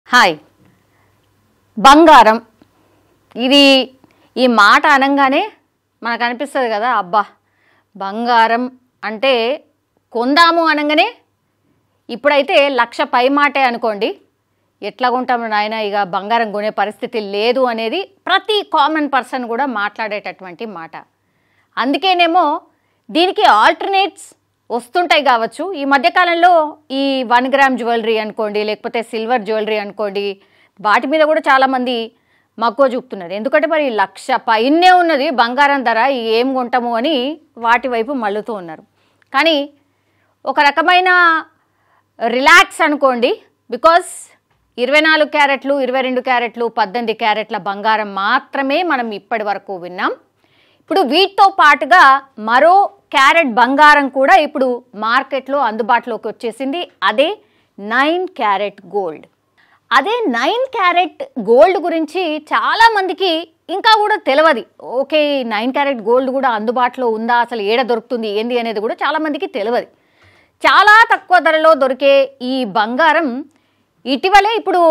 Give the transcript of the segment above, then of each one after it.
Hi. బంగారం, ఇది ఈ మాట అనగానే మనకు అనిపిస్తుంది కదా, అబ్బా బంగారం అంటే కొందాము అనగానే ఇప్పుడైతే 1,00,000 పై మాటే అనుకోండి, ఎట్లా కొంటాము నాయన, ఇక బంగారం కొనే పరిస్థితి లేదు అనేది ప్రతి కామన్ పర్సన్ కూడా మాట్లాడేటటువంటి మాట. అందుకేనేమో దీనికి ఆల్టర్నేట్స్ వస్తుంటాయి కావచ్చు. ఈ మధ్యకాలంలో ఈ 1 గ్రామ్ జ్యువెలరీ అనుకోండి, లేకపోతే సిల్వర్ జ్యువెలరీ అనుకోండి, వాటి మీద కూడా చాలామంది మక్కువ చూపుతున్నారు. ఎందుకంటే మరి 1,00,000 పైనే ఉన్నది బంగారం ధర, ఏం కొంటాము అని వాటి వైపు మళ్ళుతూ ఉన్నారు. కానీ ఒక రకమైన రిలాక్స్ అనుకోండి, బికాస్ 24 క్యారెట్లు, 22 క్యారెట్లు, 18 క్యారెట్ల బంగారం మాత్రమే మనం ఇప్పటి వరకు విన్నాం. ఇప్పుడు వీటితో పాటుగా మరో క్యారెట్ బంగారం కూడా ఇప్పుడు మార్కెట్లో అందుబాటులోకి వచ్చేసింది. అదే 9 క్యారెట్ గోల్డ్. అదే 9 క్యారెట్ గోల్డ్ గురించి చాలామందికి ఇంకా కూడా తెలియదు. ఓకే, 9 క్యారెట్ గోల్డ్ కూడా అందుబాటులో ఉందా, అసలు ఏడ దొరుకుతుంది ఏంది అనేది కూడా చాలామందికి తెలియదు. చాలా తక్కువ ధరలో దొరికే ఈ బంగారం ఇటీవలే ఇప్పుడు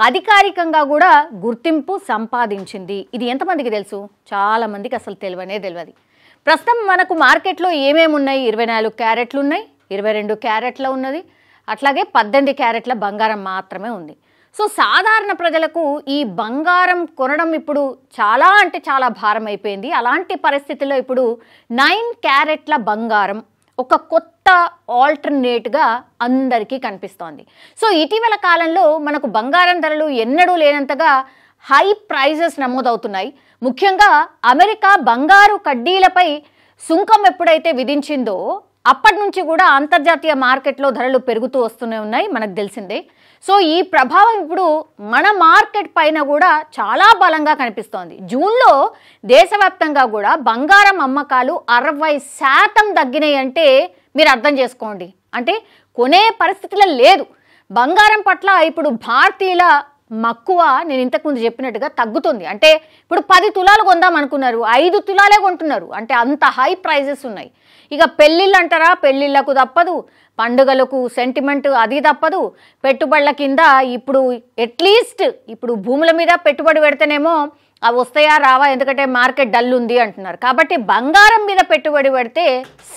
అధికారికంగా కూడా గుర్తింపు సంపాదించింది. ఇది ఎంతమందికి తెలుసు? చాలామందికి అసలు తెలియదు. ప్రస్తుతం మనకు మార్కెట్లో ఏమేమి ఉన్నాయి? 24 క్యారెట్లు ఉన్నాయి, 22 క్యారెట్ల ఉన్నది, అట్లాగే 18 క్యారెట్ల బంగారం మాత్రమే ఉంది. సో సాధారణ ప్రజలకు ఈ బంగారం కొనడం ఇప్పుడు చాలా అంటే చాలా భారం అయిపోయింది. అలాంటి పరిస్థితుల్లో ఇప్పుడు 9 క్యారెట్ల బంగారం ఒక కొత్త ఆల్టర్నేట్గా అందరికీ కనిపిస్తోంది. సో ఇటీవల కాలంలో మనకు బంగారం ధరలు ఎన్నడూ లేనంతగా హై ప్రైజెస్ నమోదవుతున్నాయి. ముఖ్యంగా అమెరికా బంగారు కడ్డీలపై సుంకం ఎప్పుడైతే విధించిందో అప్పటి నుంచి కూడా అంతర్జాతీయ మార్కెట్లో ధరలు పెరుగుతూ వస్తూనే ఉన్నాయి, మనకు తెలిసిందే. సో ఈ ప్రభావం ఇప్పుడు మన మార్కెట్ పైన కూడా చాలా బలంగా కనిపిస్తోంది. జూన్లో దేశవ్యాప్తంగా కూడా బంగారం అమ్మకాలు 60% తగ్గినాయి అంటే మీరు అర్థం చేసుకోండి. అంటే కొనే పరిస్థితిలో లేదు. బంగారం పట్ల ఇప్పుడు భారతీయుల మక్కువ నేను ఇంతకుముందు చెప్పినట్టుగా తగ్గుతుంది. అంటే ఇప్పుడు 10 తులాలు కొందాం అనుకున్నారు, 5 తులాలే కొంటున్నారు. అంటే అంత హై ప్రైజెస్ ఉన్నాయి. ఇక పెళ్ళిళ్ళు అంటారా, పెళ్ళిళ్ళకు తప్పదు, పండుగలకు సెంటిమెంట్ అది తప్పదు, పెట్టుబడుల కింద ఇప్పుడు అట్లీస్ట్ ఇప్పుడు భూముల మీద పెట్టుబడి పెడితేనేమో అవి వస్తాయా రావా, ఎందుకంటే మార్కెట్ డల్ ఉంది అంటున్నారు. కాబట్టి బంగారం మీద పెట్టుబడి పెడితే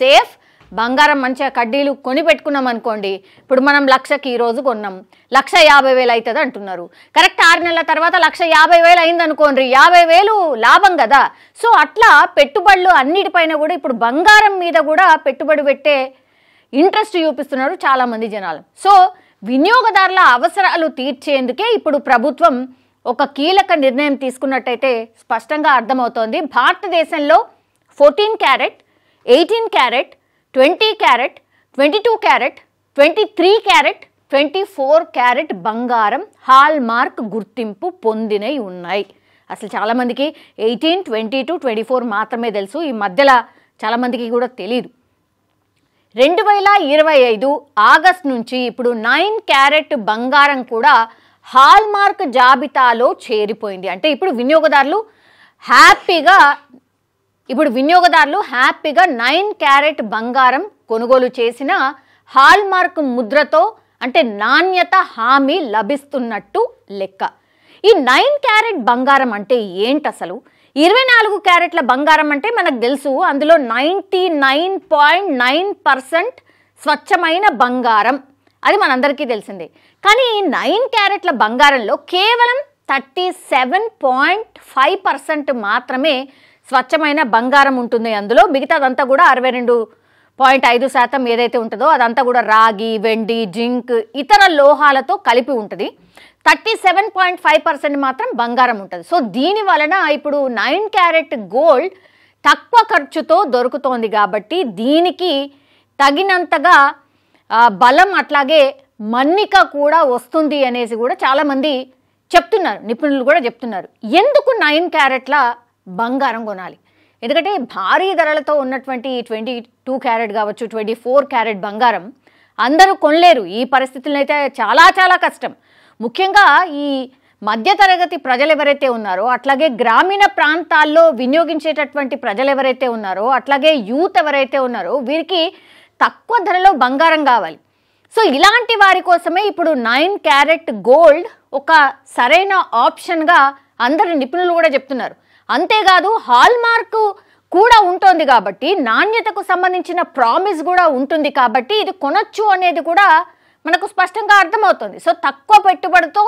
సేఫ్. బంగారం మంచిగా కడ్డీలు కొని పెట్టుకున్నాం అనుకోండి, ఇప్పుడు మనం 1,00,000కి ఈరోజు కొన్నాం, 1,50,000 అవుతుంది అంటున్నారు. కరెక్ట్ 6 నెలల తర్వాత 1,50,000 అయింది అనుకోండి, 50,000 లాభం కదా. సో అట్లా పెట్టుబడులు అన్నిటిపైన కూడా ఇప్పుడు బంగారం మీద కూడా పెట్టుబడి పెట్టే ఇంట్రెస్ట్ చూపిస్తున్నారు చాలామంది జనాలు. సో వినియోగదారుల అవసరాలు తీర్చేందుకే ఇప్పుడు ప్రభుత్వం ఒక కీలక నిర్ణయం తీసుకున్నట్టయితే స్పష్టంగా అర్థమవుతోంది. భారతదేశంలో 14 carrot, 18 carrot, 20 carrot, 22 carrot, 23 carrot, 24 carrot బంగారం హాల్ మార్క్ గుర్తింపు పొందినవి ఉన్నాయి. అసలు చాలామందికి 18, 22, 24 మాత్రమే తెలుసు. ఈ మధ్యలో చాలామందికి కూడా తెలీదు. 2025 ఆగస్టు నుంచి ఇప్పుడు 9 క్యారెట్ బంగారం కూడా హాల్ మార్క్ జాబితాలో చేరిపోయింది. అంటే ఇప్పుడు వినియోగదారులు హ్యాపీగా 9 క్యారెట్ బంగారం కొనుగోలు చేసిన హాల్ మార్క్ ముద్రతో అంటే నాణ్యత హామీ లభిస్తున్నట్టు లెక్క. ఈ 9 క్యారెట్ బంగారం అంటే ఏంటి అసలు? 24 క్యారెట్ల బంగారం అంటే మనకు తెలుసు, అందులో 99.9% స్వచ్ఛమైన బంగారం, అది మనందరికీ తెలిసిందే. కానీ ఈ 9 క్యారెట్ల బంగారంలో కేవలం 37.5% మాత్రమే స్వచ్ఛమైన బంగారం ఉంటుంది. అందులో మిగతాదంతా కూడా 62.5% ఏదైతే ఉంటుందో అదంతా కూడా రాగి, వెండి, జింక్, ఇతర లోహాలతో కలిపి ఉంటుంది. 37.5% మాత్రం బంగారం ఉంటుంది. సో దీని వలన ఇప్పుడు 9 క్యారెట్ గోల్డ్ తక్కువ ఖర్చుతో దొరుకుతోంది కాబట్టి దీనికి తగినంతగా బలం అట్లాగే మన్నిక కూడా వస్తుంది అనేసి కూడా చాలామంది చెప్తున్నారు, నిపుణులు కూడా చెప్తున్నారు. ఎందుకు 9 క్యారెట్ల బంగారం కొనాలి? ఎందుకంటే భారీ ధరలతో ఉన్నటువంటి 22 క్యారెట్ కావచ్చు, 24 క్యారెట్ బంగారం అందరూ కొనలేరు. ఈ పరిస్థితులను అయితే చాలా చాలా కష్టం. ముఖ్యంగా ఈ మధ్యతరగతి ప్రజలు ఎవరైతే ఉన్నారో, అట్లాగే గ్రామీణ ప్రాంతాల్లో వినియోగించేటటువంటి ప్రజలు ఎవరైతే ఉన్నారో, అట్లాగే యూత్ ఎవరైతే ఉన్నారో వీరికి తక్కువ ధరలో బంగారం కావాలి. సో ఇలాంటి వారి కోసమే ఇప్పుడు 9 క్యారెట్ గోల్డ్ ఒక సరైన ఆప్షన్గా అందరు నిపుణులు కూడా చెప్తున్నారు. అంతేకాదు హాల్మార్క్ కూడా ఉంటుంది కాబట్టి, నాణ్యతకు సంబంధించిన ప్రామిస్ కూడా ఉంటుంది కాబట్టి ఇది కొనొచ్చు అనేది కూడా మనకు స్పష్టంగా అర్థమవుతుంది. సో తక్కువ పెట్టుబడితో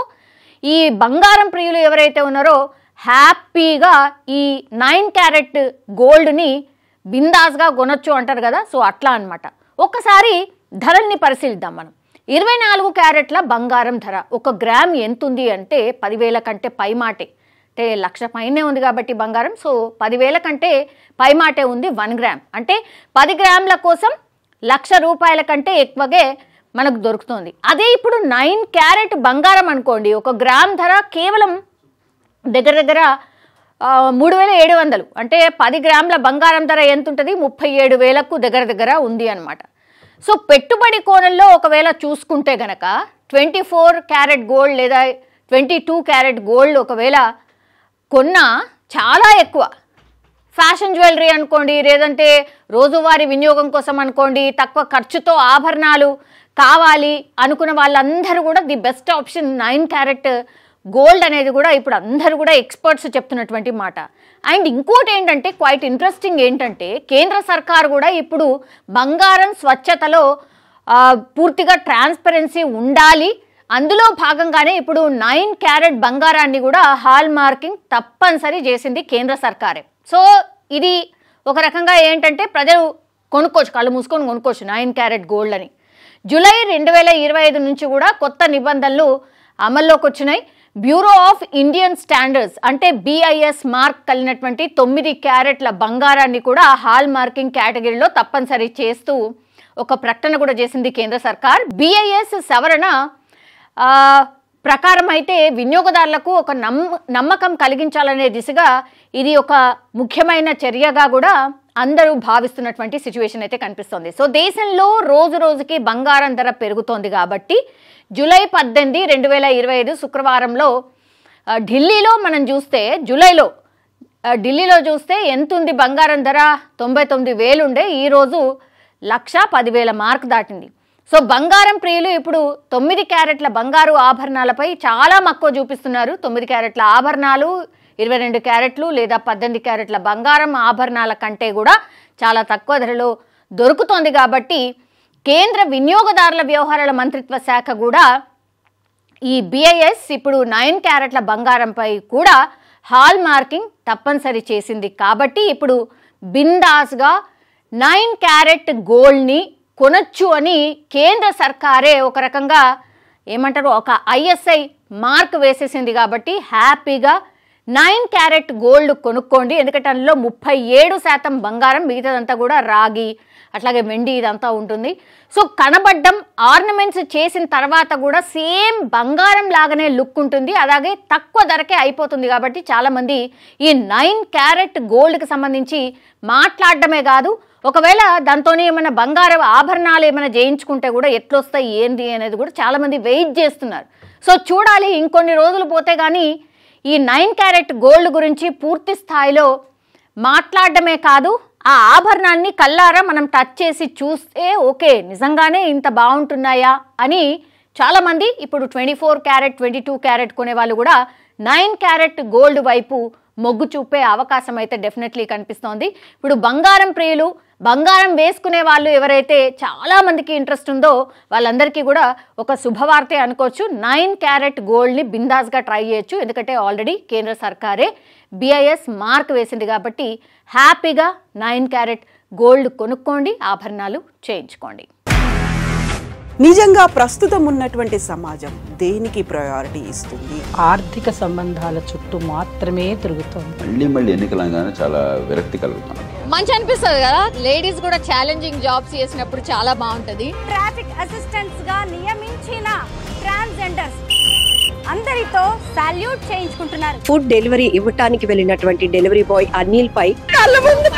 ఈ బంగారం ప్రియులు ఎవరైతే ఉన్నారో హ్యాపీగా ఈ 9 క్యారెట్ గోల్డ్ని బిందాస్గా కొనొచ్చు అంటారు కదా. సో అట్లా అనమాట. ఒక్కసారి ధరల్ని పరిశీలిద్దాం మనం. 24 క్యారెట్ల బంగారం ధర 1 గ్రామ్ ఎంత ఉంది అంటే 10,000 కంటే పైమాటే, అంటే 1,00,000 పైనే ఉంది కాబట్టి బంగారం. సో 10,000 కంటే పైమాటే ఉంది 1 గ్రామ్. అంటే 10 గ్రాముల కోసం 1,00,000 రూపాయల కంటే ఎక్కువగా మనకు దొరుకుతుంది. అదే ఇప్పుడు 9 క్యారెట్ బంగారం అనుకోండి, 1 గ్రామ్ ధర కేవలం దగ్గర 3,700. అంటే 10 గ్రాముల బంగారం ధర ఎంత ఉంటుంది? 37,000కు దగ్గర ఉంది అనమాట. సో పెట్టుబడి కోణంలో ఒకవేళ చూసుకుంటే గనక 24 క్యారెట్ గోల్డ్ లేదా 22 క్యారెట్ గోల్డ్ ఒకవేళ కొన్నా చాలా ఎక్కువ. ఫ్యాషన్ జ్యువెలరీ అనుకోండి, లేదంటే రోజువారీ వినియోగం కోసం అనుకోండి, తక్కువ ఖర్చుతో ఆభరణాలు కావాలి అనుకున్న వాళ్ళందరూ కూడా the best option 9 carat gold అనేది కూడా ఇప్పుడు అందరూ కూడా ఎక్స్పర్ట్స్ చెప్తున్నటువంటి మాట. అండ్ ఇంకోటి ఏంటంటే క్వైట్ ఇంట్రెస్టింగ్ ఏంటంటే కేంద్ర సర్కారు కూడా ఇప్పుడు బంగారం స్వచ్ఛతలో పూర్తిగా ట్రాన్స్పరెన్సీ ఉండాలి, అందులో భాగంగానే ఇప్పుడు 9 క్యారెట్ బంగారాన్ని కూడా హాల్ మార్కింగ్ తప్పనిసరి చేసింది కేంద్ర సర్కారే. సో ఇది ఒక రకంగా ఏంటంటే ప్రజలు కొనుక్కోవచ్చు, కళ్ళు మూసుకొని కొనుక్కోవచ్చు 9 క్యారెట్ గోల్డ్ అని. జూలై 2025 నుంచి కూడా కొత్త నిబంధనలు అమల్లోకి వచ్చినాయి. బ్యూరో ఆఫ్ ఇండియన్ స్టాండర్డ్స్ అంటే BIS మార్క్ కలిగినటువంటి 9 క్యారెట్ల బంగారాన్ని కూడా హాల్ మార్కింగ్ కేటగిరీలో తప్పనిసరి చేస్తూ ఒక ప్రకటన కూడా చేసింది కేంద్ర సర్కార్. BIS సవరణ ప్రకారం అయితే వినియోగదారులకు ఒక నమ్మకం కలిగించాలనే దిశగా ఇది ఒక ముఖ్యమైన చర్యగా కూడా అందరూ భావిస్తున్నటువంటి సిచ్యువేషన్ అయితే కనిపిస్తోంది. సో దేశంలో రోజు రోజుకి బంగారం ధర పెరుగుతోంది కాబట్టి జూలై 18, 2025 శుక్రవారంలో ఢిల్లీలో మనం చూస్తే ఢిల్లీలో చూస్తే ఎంత ఉంది బంగారం ధర? 99,000 ఉండే, ఈరోజు 1,10,000 మార్క్ దాటింది. సో బంగారం ప్రియులు ఇప్పుడు 9 క్యారెట్ల బంగారు ఆభరణాలపై చాలా మక్కువ చూపిస్తున్నారు. 9 క్యారెట్ల ఆభరణాలు 22 క్యారెట్లు లేదా 18 క్యారెట్ల బంగారం ఆభరణాల కంటే కూడా చాలా తక్కువ ధరలో దొరుకుతోంది కాబట్టి కేంద్ర వినియోగదారుల వ్యవహారాల మంత్రిత్వ శాఖ కూడా ఈ BIS ఇప్పుడు 9 క్యారెట్ల బంగారంపై కూడా హాల్ మార్కింగ్ తప్పనిసరి చేసింది. కాబట్టి ఇప్పుడు బిందాస్గా 9 క్యారెట్ గోల్డ్ని కొనొచ్చు అని కేంద్ర సర్కారే ఒక రకంగా ఏమంటారు ఒక ISI మార్క్ వేసేసింది. కాబట్టి హ్యాపీగా 9 క్యారెట్ గోల్డ్ కొనుక్కోండి. ఎందుకంటే అందులో 37% బంగారం, మిగతాదంతా కూడా రాగి అట్లాగే వెండి ఇదంతా ఉంటుంది. సో కనబడ్డం ఆర్నమెంట్స్ చేసిన తర్వాత కూడా సేమ్ బంగారం లాగానే లుక్ ఉంటుంది, అలాగే తక్కువ ధరకే అయిపోతుంది. కాబట్టి చాలామంది ఈ 9 క్యారెట్ గోల్డ్కి సంబంధించి మాట్లాడడమే కాదు, ఒకవేళ దాంతోనే ఏమైనా బంగారం ఆభరణాలు ఏమైనా చేయించుకుంటే కూడా ఎట్లొస్తాయి ఏంది అనేది కూడా చాలామంది వెయిట్ చేస్తున్నారు. సో చూడాలి, ఇంకొన్ని రోజులు పోతే కానీ ఈ 9 క్యారెట్ గోల్డ్ గురించి పూర్తి స్థాయిలో మాట్లాడడమే కాదు, ఆ ఆభరణాన్ని కళ్ళారా మనం టచ్ చేసి చూస్తే ఓకే నిజంగానే ఇంత బాగుంటున్నాయా అని చాలామంది ఇప్పుడు 24 క్యారెట్ 22 క్యారెట్ కొనే వాళ్ళు కూడా 9 క్యారెట్ గోల్డ్ వైపు మొగ్గు చూపే అవకాశం అయితే డెఫినెట్లీ కనిపిస్తోంది. ఇప్పుడు బంగారం ప్రియులు, బంగారం వేసుకునే వాళ్ళు ఎవరైతే చాలా మందికి ఇంట్రెస్ట్ ఉందో వాళ్ళందరికీ కూడా ఒక శుభవార్తే అనుకోవచ్చు. 9 క్యారెట్ గోల్డ్ని బిందాస్గా ట్రై చేయొచ్చు. ఎందుకంటే ఆల్రెడీ కేంద్ర సర్కారే BIS మార్క్ వేసింది కాబట్టి హ్యాపీగా 9 క్యారెట్ గోల్డ్ కొనుక్కోండి, ఆభరణాలు చేయించుకోండి. నిజంగా ప్రస్తుతం ఉన్నటువంటి సమాజం దేనికి ప్రయారిటీ ఇస్తుంది? ఆర్థిక సంబంధాల చుట్టూ మాత్రమే తిరుగుతుంది. మళ్ళీ ఎన్నికలంగానే చాలా విరక్తి కలుగుతాను. మంచి అనిపిస్తుంది కదా, లేడీస్ కూడా ఛాలెంజింగ్ జాబ్స్ చేసినప్పుడు చాలా బాగుంటది. ట్రాఫిక్ అసిస్టెంట్స్ గా నియమించిన ట్రాన్స్జెండర్స్ అందరితో సాల్యూట్ చేయించుకుంటున్నారు. ఫుడ్ డెలివరీ ఇవ్వటానికి వెళ్ళినటువంటి డెలివరీ బాయ్ అనిల్ పై కళ్ళ ముందు